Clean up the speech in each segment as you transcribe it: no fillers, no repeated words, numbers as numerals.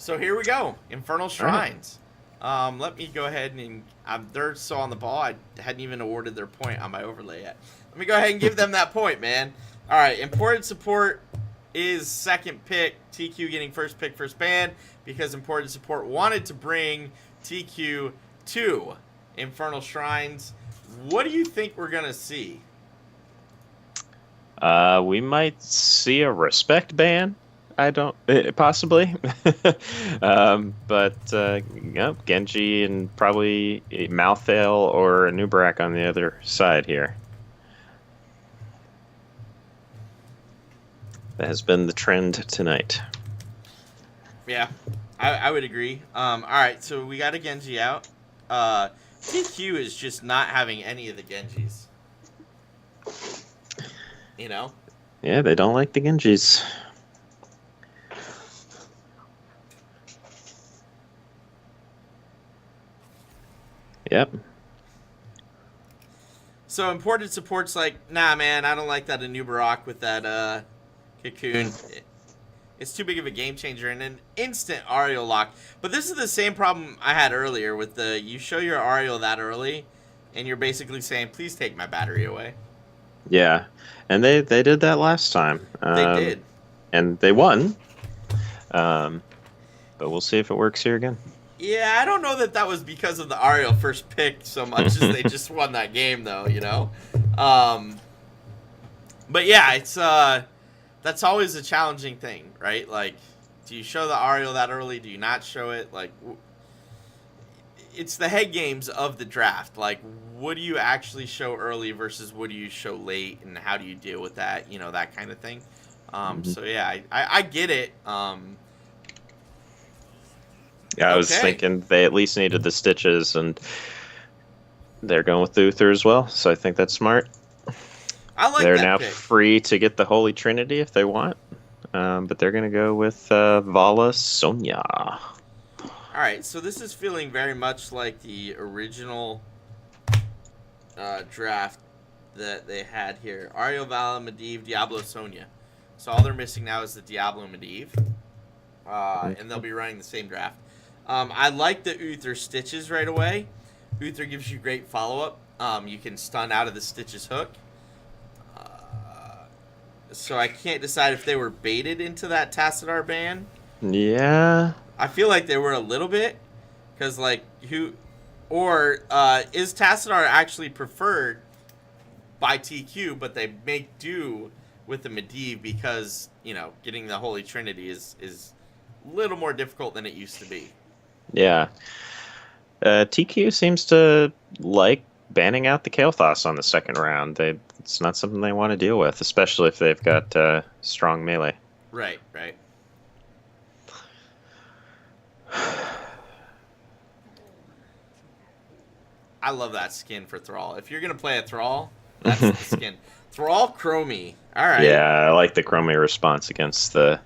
So here we go. Infernal All right. Shrines. Let me go ahead and they're so on the ball. I hadn't even awarded their point on my overlay yet. Let me go ahead and give them that point, man. All right. Imported support is second pick. TQ getting first pick, first ban because imported support wanted to bring TQ to Infernal Shrines. What do you think we're gonna see? We might see a respect ban. I don't possibly, but yep, Genji and probably a Malthael or a Nubarak on the other side here. That has been the trend tonight. Yeah, I would agree. All right, so we got a Genji out. TQ is just not having any of the Genjis. You know? Yeah, they don't like the Genjis. Yep. So imported support's like, nah, man, I don't like that Anubarak with that cocoon. It's too big of a game changer and an instant Ariel lock. But this is the same problem I had earlier with the you show your Ariel that early, and you're basically saying, please take my battery away. Yeah, and they did that last time. They did. And they won. But we'll see if it works here again. Yeah, I don't know that that was because of the Ariel first pick so much as they just won that game, though, you know? But yeah, it's that's always a challenging thing, right? Like, do you show the Ariel that early? Do you not show it? Like, it's the head games of the draft. Like, what do you actually show early versus what do you show late, and how do you deal with that? You know, that kind of thing. So yeah, I get it. Yeah, I was thinking they at least needed the stitches, and they're going with the Uther as well, so I think that's smart. I like they're that now pick. free to get the Holy Trinity if they want, but they're going to go with Vala Sonya. All right, so this is feeling very much like the original draft that they had here. Ariel, Vala, Medivh, Diablo, Sonya. So all they're missing now is the Diablo Medivh, and they'll be running the same draft. I like the Uther Stitches right away. Uther gives you great follow-up. You can stun out of the Stitches hook. So I can't decide if they were baited into that Tassadar ban. Yeah. I feel like they were a little bit. Because, like, is Tassadar actually preferred by TQ, but they make do with the Medivh because, you know, getting the Holy Trinity is a little more difficult than it used to be. Yeah. TQ seems to like banning out the Kael'thas on the second round. It's not something they want to deal with, especially if they've got strong melee. Right. I love that skin for Thrall. If you're going to play a Thrall, that's the skin. Thrall Chromie. All right. Yeah, I like the Chromie response against the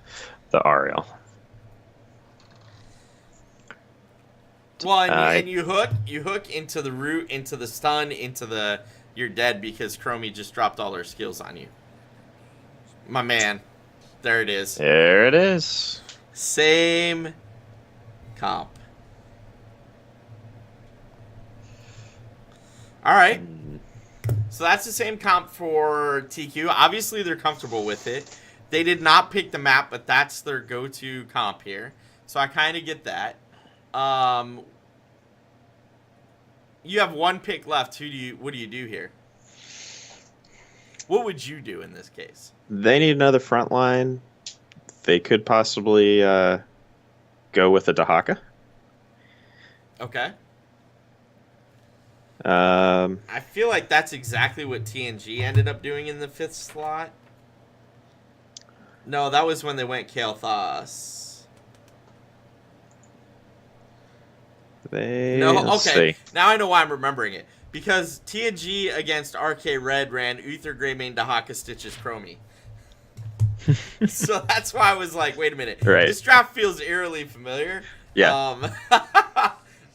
Ariel. Well, and you hook into the root, into the stun, you're dead because Chromie just dropped all her skills on you. My man. There it is. There it is. Same comp. All right. So that's the same comp for TQ. Obviously, they're comfortable with it. They did not pick the map, but that's their go-to comp here. So I kind of get that. You have one pick left. What do you do here? What would you do in this case? They need another front line. They could possibly go with a Dahaka. Okay. I feel like that's exactly what TNG ended up doing in the 5th slot. No, that was when they went Kael'thas. Okay. See. Now I know why I'm remembering it. Because TNG against RK Red ran Uther, Greymane, Dahaka, Stitches, Chromie. So that's why I was like, wait a minute. Right. This draft feels eerily familiar. Yeah. Oh,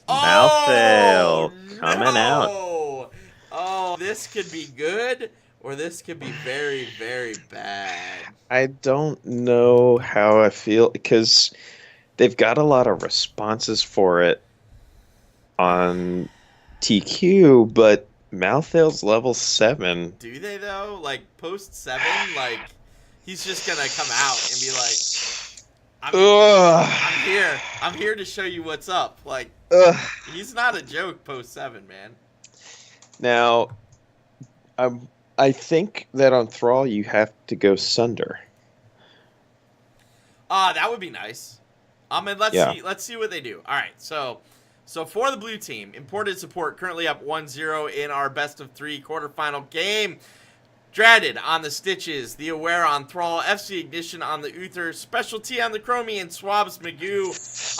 Malthael coming out. Oh, this could be good, or this could be very, very bad. I don't know how I feel, because they've got a lot of responses for it on TQ, but Malthael's level 7. Do they though? Like post 7, like he's just gonna come out and be like, I'm here. I'm here to show you what's up. Like he's not a joke post 7, man. Now, I think that on Thrall you have to go Sunder. That would be nice. And let's see what they do. All right, so for the blue team, imported support currently up 1-0 in our best of 3 quarterfinal game. Dreaded on the Stitches, the Aware on Thrall, FC Ignition on the Uther, Specialty on the Chromie, and Swabs Magoo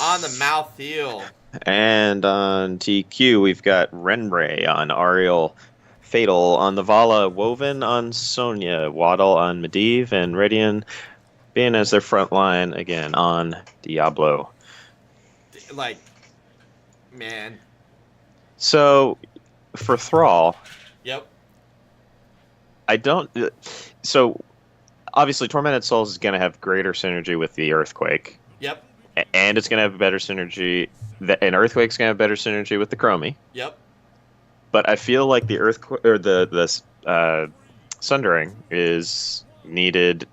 on the Malthael. And on TQ, we've got Renray on Ariel, Fatal on the Vala, Woven on Sonya, Waddle on Medivh, and Radian being as their front line again on Diablo. Like, man. So, for Thrall... Yep. I don't... So, obviously, Tormented Souls is going to have greater synergy with the Earthquake. Yep. And it's going to have better synergy... And Earthquake's going to have better synergy with the Chromie. Yep. But I feel like the Earthquake... Or the Sundering is needed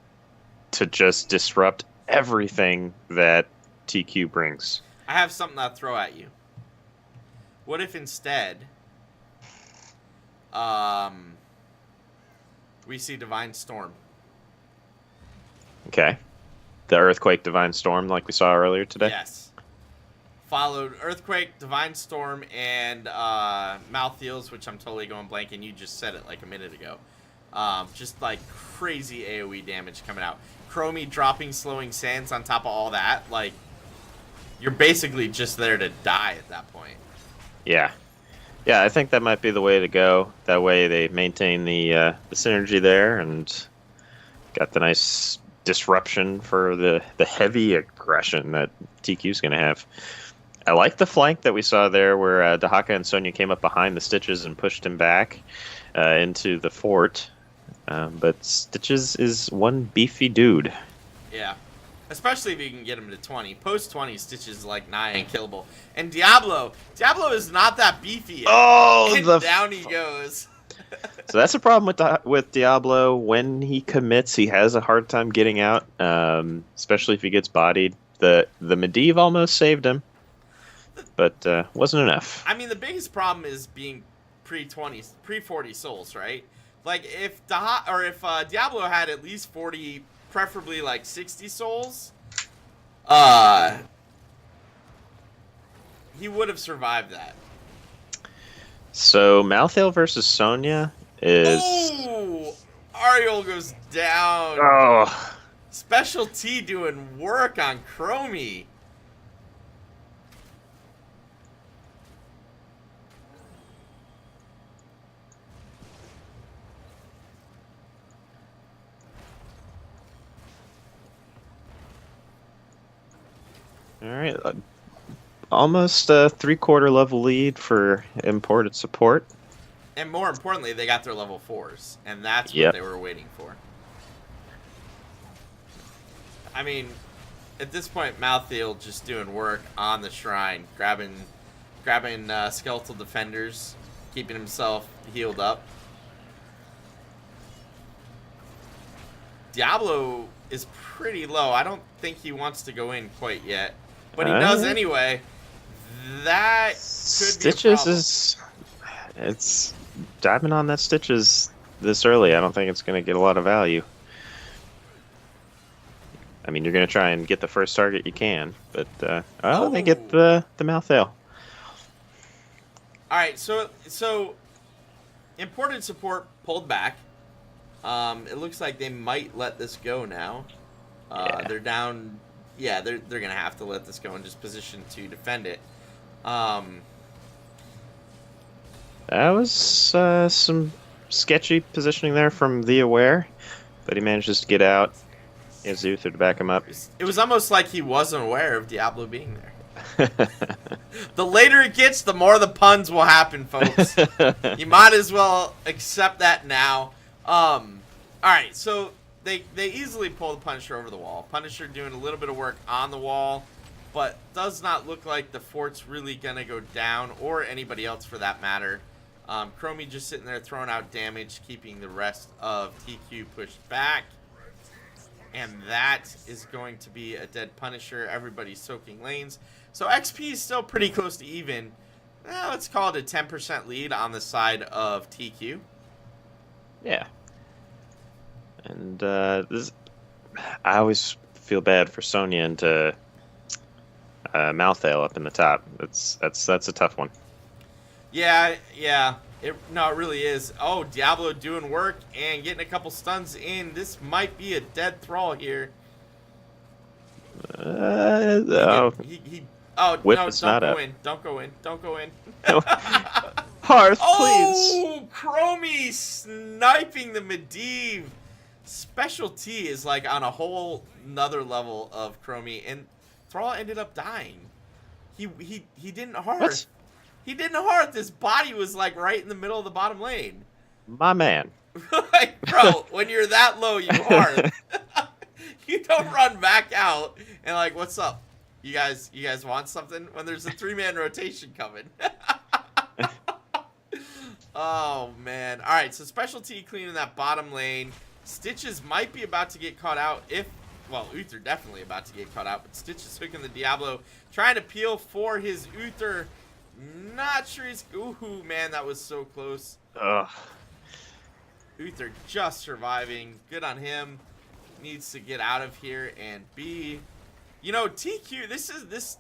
to just disrupt everything that TQ brings. I have something I'll throw at you. What if instead... we see Divine Storm. Okay. The Earthquake Divine Storm like we saw earlier today? Yes. Followed Earthquake, Divine Storm, and Malthael's, which I'm totally going blank, and you just said it like a minute ago. Just like crazy AoE damage coming out. Chromie dropping Slowing Sands on top of all that. Like, you're basically just there to die at that point. Yeah. Yeah, I think that might be the way to go. That way they maintain the synergy there and got the nice disruption for the heavy aggression that TQ's going to have. I like the flank that we saw there where Dahaka and Sonya came up behind the Stitches and pushed him back into the fort. But Stitches is one beefy dude. Yeah. Especially if you can get him to 20. Post 20, Stitches is like nigh unkillable. And Diablo is not that beefy yet. Oh, and down he goes. So that's a problem with Diablo. When he commits, he has a hard time getting out, especially if he gets bodied. The Medivh almost saved him, but wasn't enough. I mean, the biggest problem is being pre-40 souls, right? Like if Diablo had at least 40, preferably like 60 souls, he would have survived that. So Malthael versus Sonya is... Ooh! Ariel goes down. Oh. Specialty doing work on Chromie. All right. Almost a 3/4 level lead for imported support. And more importantly, they got their level 4s, and that's what they were waiting for. I mean, at this point, Malthael just doing work on the shrine, grabbing skeletal defenders, keeping himself healed up. Diablo is pretty low. I don't think he wants to go in quite yet, but he does anyway. That could be a problem. It's diving on that Stitches this early. I don't think it's going to get a lot of value. I mean, you're going to try and get the first target you can, but they get the Malthael. All right, so imported support pulled back. It looks like they might let this go now. They're down. Yeah, they're gonna have to let this go and just position to defend it. That was some sketchy positioning there from the Aware, but he manages to get out. He has Uther to back him up. It was almost like he wasn't aware of Diablo being there. The later it gets, the more the puns will happen, folks. You might as well accept that now. All right, so they easily pull the Punisher over the wall. Punisher doing a little bit of work on the wall. but does not look like the fort's really gonna go down, or anybody else for that matter. Chromie just sitting there throwing out damage, keeping the rest of TQ pushed back. And that is going to be a dead Punisher. Everybody's soaking lanes. So XP is still pretty close to even. Let's call it a 10% lead on the side of TQ. Yeah. And I always feel bad for Sonya into Malthael up in the top. That's a tough one. Yeah. It really is. Oh, Diablo doing work and getting a couple stuns in. This might be a dead thrall here. Whip no, is don't not go up. in. Don't go in. Don't go in. Hearth, please. Oh, Chromie sniping the Medivh. Special T is like on a whole nother level of Chromie, and Thrall ended up dying. He didn't hearth. What? He didn't hearth. His body was like right in the middle of the bottom lane. My man. Like, bro, when you're that low, you hearth. You don't run back out and like, what's up? You guys want something? When there's a 3-man rotation coming. Oh man. Alright, so Special T cleaning that bottom lane. Stitches might be about to get caught out Uther definitely about to get caught out, but Stitches hooking the Diablo, trying to peel for his Uther. Not sure he's... Ooh, man, that was so close. Ugh. Uther just surviving. Good on him. Needs to get out of here and be... You know, TQ, this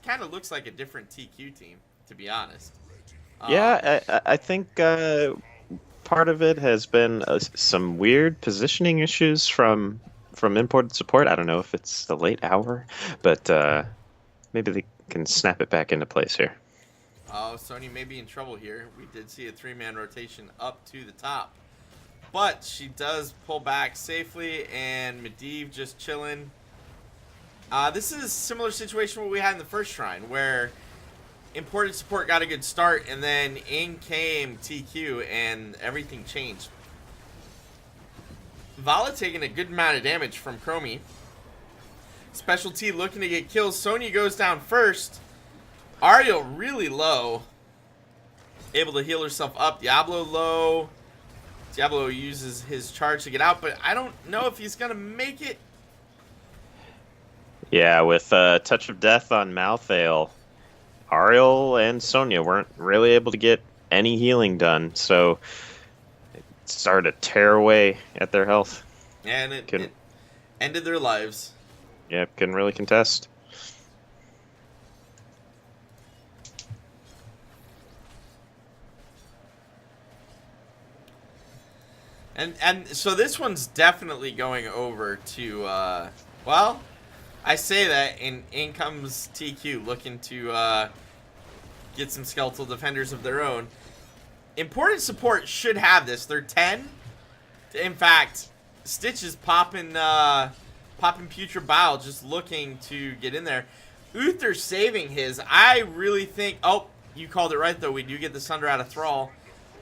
kind of looks like a different TQ team, to be honest. Yeah, I think part of it has been some weird positioning issues from imported support. I don't know if it's the late hour, but maybe they can snap it back into place here. Oh, Sony may be in trouble here. We did see a 3-man rotation up to the top. But she does pull back safely, and Medivh just chilling. This is a similar situation what we had in the first shrine, where imported support got a good start, and then in came TQ, and everything changed. Vala taking a good amount of damage from Chromie. Special T looking to get kills. Sonya goes down first. Ariel really low. Able to heal herself up. Diablo low. Diablo uses his charge to get out, but I don't know if he's going to make it. Yeah, with Touch of Death on Malthael, Ariel and Sonya weren't really able to get any healing done, so it started to tear away at their health. And it ended their lives. Yeah, couldn't really contest. And so this one's definitely going over to, well, I say that, and in comes TQ looking to get some skeletal defenders of their own. Imported support should have this. They're 10. In fact, Stitch is popping Putrid Bile, just looking to get in there. Uther saving his. I really think... Oh, you called it right, though. We do get the Sunder out of Thrall.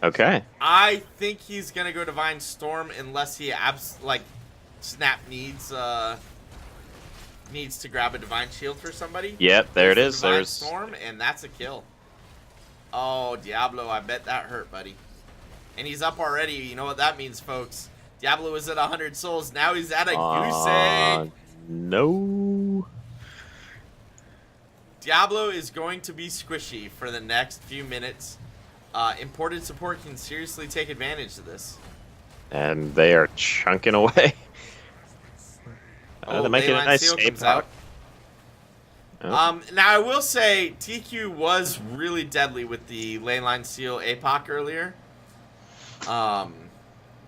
Okay. I think he's going to go Divine Storm unless he Snap needs to grab a Divine Shield for somebody. Yep, there it is. Divine Storm, and that's a kill. Oh, Diablo, I bet that hurt, buddy. And he's up already. You know what that means, folks. Diablo is at 100 souls. Now he's at a goose egg. No. Diablo is going to be squishy for the next few minutes. Imported support can seriously take advantage of this. And they are chunking away. They're making a nice save out. Oh. Now, I will say, TQ was really deadly with the Leyline Seal APOC earlier.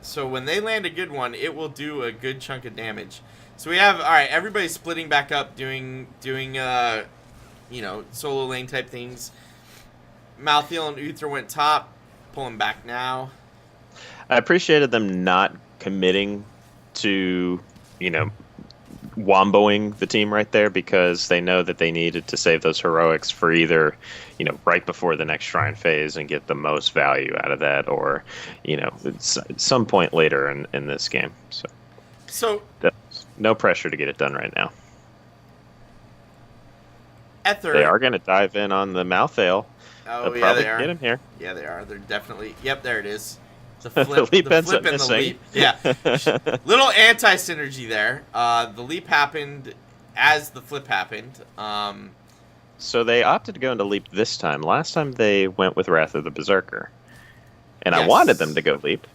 So when they land a good one, it will do a good chunk of damage. So we have, alright, everybody's splitting back up, doing you know, solo lane type things. Malthael and Uther went top, pulling back now. I appreciated them not committing to, you know, womboing the team right there, because they know that they needed to save those heroics for either, you know, right before the next shrine phase and get the most value out of that, or, you know, some point later in this game. So no pressure to get it done right now. Ether. They are going to dive in on the Malthael. Oh, They'll yeah, probably they are. get him here. Yeah, they are. They're definitely. Yep, there it is. The The flip, leap the ends flip up and the missing. leap. Yeah, little anti-synergy there. The leap happened as the flip happened. So they opted to go into leap this time. Last time they went with Wrath of the Berserker. And I Yes. wanted them to go leap.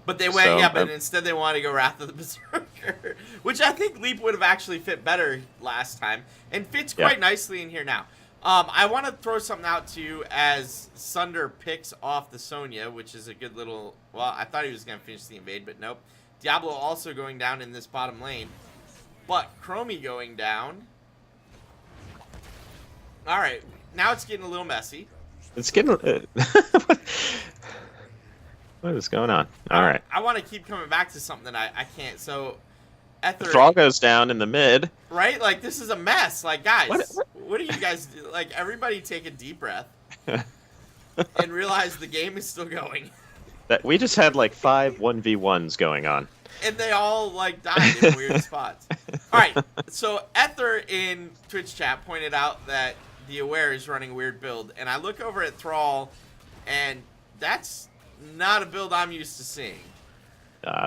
But they went, So, yeah, but instead they wanted to go Wrath of the Berserker, which I think Leap would have actually fit better last time, and fits quite nicely in here now. I want to throw something out to you as Sunder picks off the Sonya, which is a good little, well, I thought he was going to finish the invade, but nope. Diablo also going down in this bottom lane, but Chromie going down. All right, now it's getting a little messy. It's getting... what is going on? All right. I want to keep coming back to something that I can't, so... Ether, Thrall goes down in the mid. right? Like, this is a mess. Like, guys, What- what do you guys do? Like, everybody take a deep breath and realize the game is still going. That we just had like 5 1v1s going on. And they all, like, died in weird spots. All right, so Ether in Twitch chat pointed out that the Aware is running a weird build. And I look over at Thrall, and that's not a build I'm used to seeing.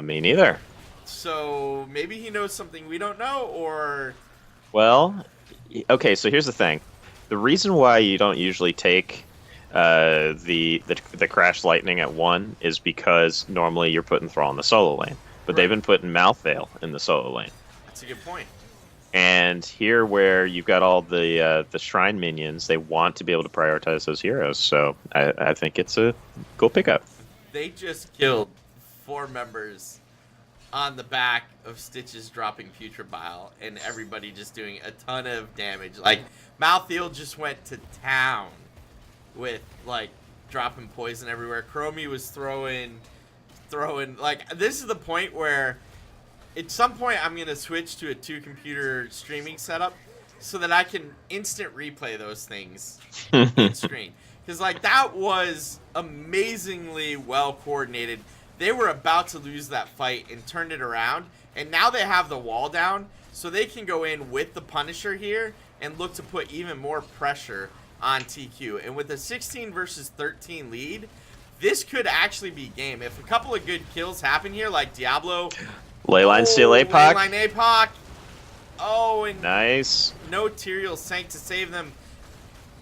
Me neither. So maybe he knows something we don't know, or... Well, okay, so here's the thing. The reason why you don't usually take the Crash Lightning at 1 is because normally you're putting Thrall in the solo lane. But they've been putting Malthael in the solo lane. That's a good point. And here where you've got all the Shrine minions, they want to be able to prioritize those heroes. So I think it's a cool pickup. They just killed 4 members on the back of Stitches dropping Putrid Bile, and everybody just doing a ton of damage. Like, Malthael just went to town with, like, dropping poison everywhere. Chromie was throwing, like, this is the point where, at some point, I'm going to switch to a 2-computer streaming setup so that I can instant replay those things in screen. Because, like, that was amazingly well coordinated. They were about to lose that fight and turned it around, and now they have the wall down, so they can go in with the Punisher here and look to put even more pressure on TQ. And with a 16 versus 13 lead, this could actually be game. If a couple of good kills happen here, like Diablo... Leyline steal APOC. Leyline APOC. Oh, and Nice. no Tyrael sank to save them.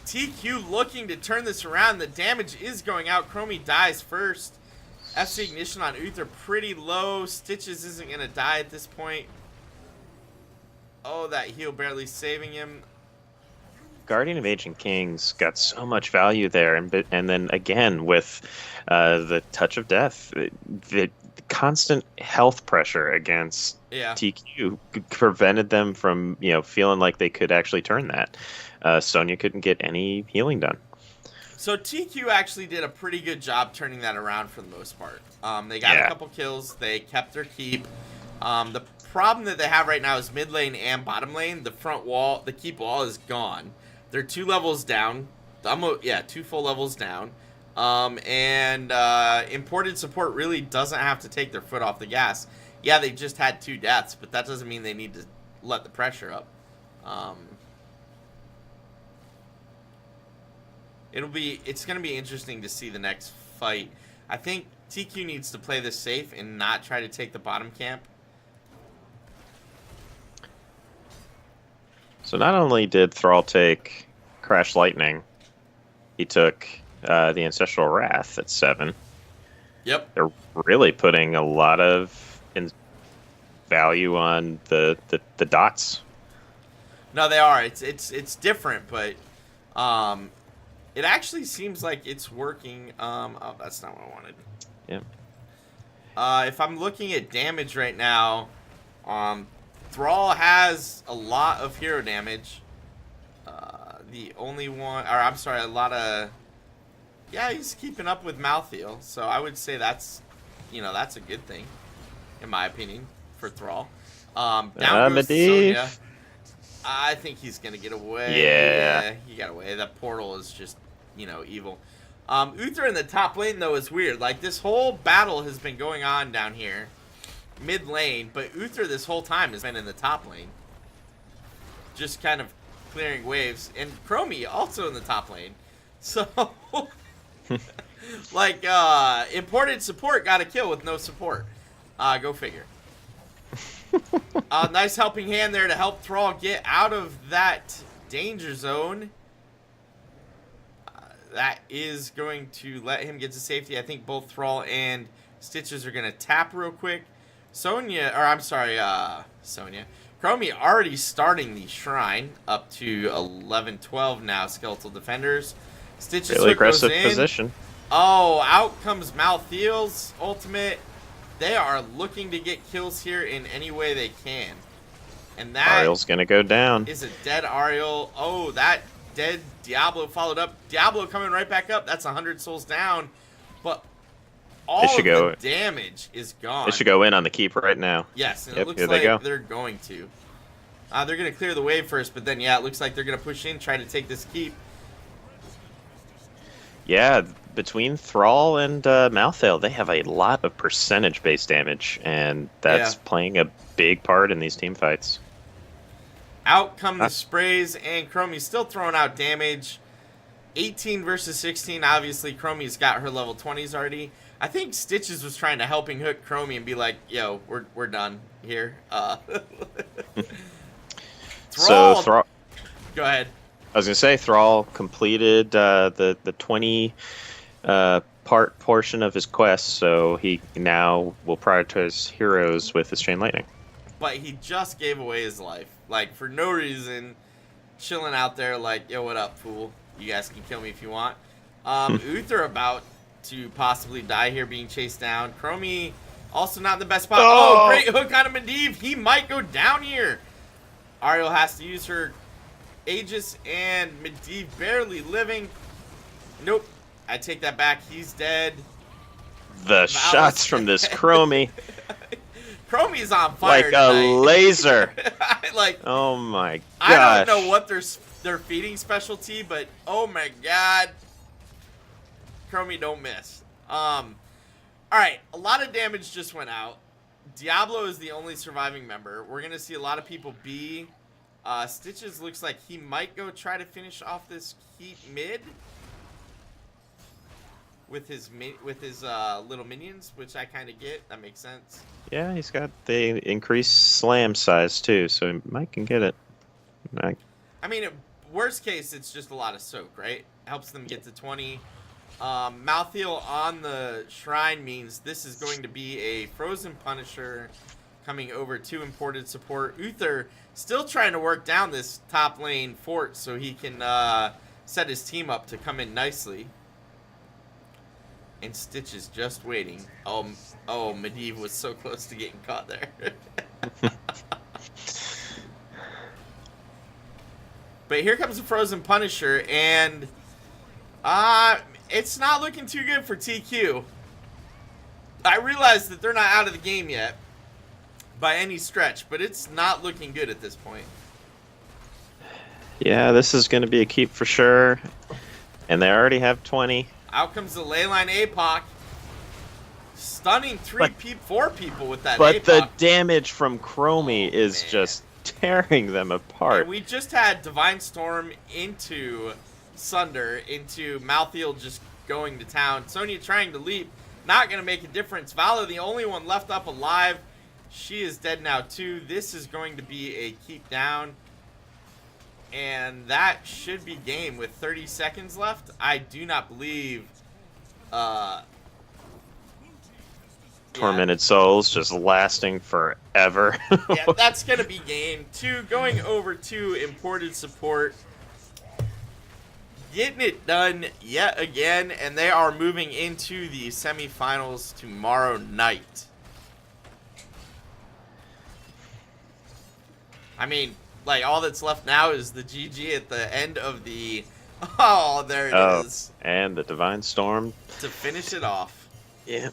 TQ looking to turn this around. The damage is going out. Chromie dies first. FC Ignition on Uther pretty low. Stitches isn't going to die at this point. Oh, that heal barely saving him. Guardian of Ancient Kings got so much value there, and then again with the Touch of Death, the constant health pressure against TQ prevented them from feeling like they could actually turn that. Sonya couldn't get any healing done. So TQ actually did a pretty good job turning that around for the most part. They got a couple kills. They kept their keep. The problem that they have right now is mid lane and bottom lane. The front wall, the keep wall is gone. They're 2 levels down. 2 full levels down. And imported support really doesn't have to take their foot off the gas. Yeah, they just had 2 deaths, but that doesn't mean they need to let the pressure up. It's going to be interesting to see the next fight. I think TQ needs to play this safe and not try to take the bottom camp. So not only did Thrall take Crash Lightning, he took the Ancestral Wrath at 7. Yep. They're really putting a lot of value on the dots. No, they are. It's different, but it actually seems like it's working. Oh, that's not what I wanted. Yeah. If I'm looking at damage right now, Thrall has a lot of hero damage. The only one, or I'm sorry, a lot of. Yeah, he's keeping up with Malthael, so I would say that's a good thing, in my opinion, for Thrall. Down goes Sonya. I think he's gonna get away. Yeah, he got away. That portal is just, evil. Uther in the top lane though is weird. Like, this whole battle has been going on down here, mid lane, but Uther this whole time has been in the top lane, just kind of clearing waves. And Chromie also in the top lane. So, like, imported support got a kill with no support. Go figure. Nice helping hand there to help Thrall get out of that danger zone. That is going to let him get to safety. I think both Thrall and Stitches are going to tap real quick. Sonya. Chromie already starting the shrine up to 11-12 now, Skeletal Defenders. Stitches really aggressive goes in. position. Oh, out comes Malthiel's ultimate. They are looking to get kills here in any way they can. And that Ariel's going to go down. is a dead Ariel. Oh, that dead Diablo followed up. Diablo coming right back up. That's 100 souls down. But all of the damage is gone. They should go in on the keep right now. Yes, and Yep, it looks here they like go. they're going to. They're going to clear the wave first, but then, yeah, it looks like they're going to push in, try to take this keep. Yeah, between Thrall and Malthael, they have a lot of percentage-based damage, and that's playing a big part in these team fights. Out come the sprays, and Chromie's still throwing out damage. 18 versus 16. Obviously, Chromie's got her level 20s already. I think Stitches was trying to helping hook Chromie and be like, yo, we're done here. Thrall, Thrall... Go ahead. I was going to say, Thrall completed the 20 portion of his quest, so he now will prioritize heroes with his Chain Lightning. But he just gave away his life. Like, for no reason, chilling out there like, yo, what up, fool? You guys can kill me if you want. Uther about to possibly die here being chased down. Chromie also not in the best spot. Oh, great hook on a Medivh. He might go down here. Ariel has to use her Aegis, and Medivh barely living. Nope. I take that back. He's dead. The shots from this Chromie. Chromie's on fire like tonight. A laser. Like, oh my gosh. I don't know what their feeding specialty, but oh my god. Chromie don't miss. Alright, a lot of damage just went out. Diablo is the only surviving member. We're going to see a lot of people B. Stitches looks like he might go try to finish off this heat mid with his little minions, which I kind of get. That makes sense. Yeah, he's got the increased slam size too, so he might can get it. I mean, worst case, it's just a lot of soak, right? Helps them get to 20. Malthael on the shrine means this is going to be a Frozen Punisher coming over to imported support. Uther still trying to work down this top lane fort so he can set his team up to come in nicely. And Stitch is just waiting. Oh, Medivh was so close to getting caught there. But here comes the Frozen Punisher, and it's not looking too good for TQ. I realize that they're not out of the game yet by any stretch, but it's not looking good at this point. Yeah, this is going to be a keep for sure. And they already have 20. Out comes the Leyline APOC. Stunning four people with that But APOC. the damage from Chromie is just tearing them apart. And we just had Divine Storm into Sunder, into Malthael just going to town. Sonya trying to leap. Not going to make a difference. Vala, the only one left up alive. She is dead now too. This is going to be a keep down. And that should be game with 30 seconds left. I do not believe... Tormented Souls just lasting forever. Yeah, that's going to be game 2. Going over to imported support. Getting it done yet again. And they are moving into the semifinals tomorrow night. I mean, like, all that's left now is the GG at the end of the... Oh, there it is. And the Divine Storm. To finish it off. Yeah.